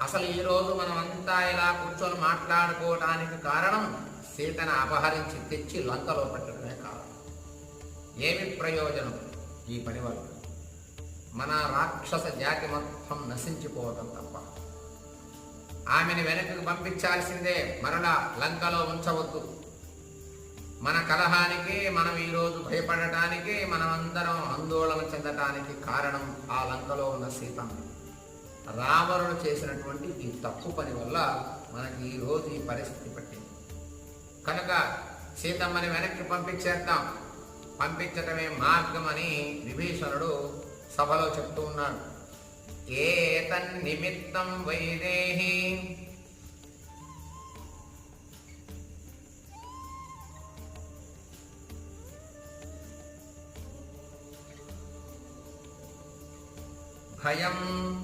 అసలు ఈరోజు మనమంతా ఇలా కూర్చొని మాట్లాడుకోవడానికి కారణం సీతను అపహరించి తెచ్చి లంకలో పెట్టడమే కారణం. ఏమి ప్రయోజనం ఈ పని వల్ల? మన రాక్షస జాతి మొత్తం నశించిపోవటం తప్ప. ఆమెను వెనక్కి పంపించాల్సిందే, మరలా లంకలో ఉంచవద్దు. మన కలహానికి, మనం ఈరోజు భయపడటానికి, మనమందరం ఆందోళన చెందటానికి కారణం ఆ లంకలో ఉన్న సీతమ్మ. రావణుడు చేసినటువంటి ఈ తప్పు పని వల్ల మనకి ఈరోజు ఈ పరిస్థితి పట్టింది. కనుక సీతమ్మని వెనక్కి పంపించేద్దాం, పంపించటమే మార్గమని విభీషణుడు సభలో చెప్తూ ఉన్నాడు. ఏతన్నిమిత్తం వైదేహి భయం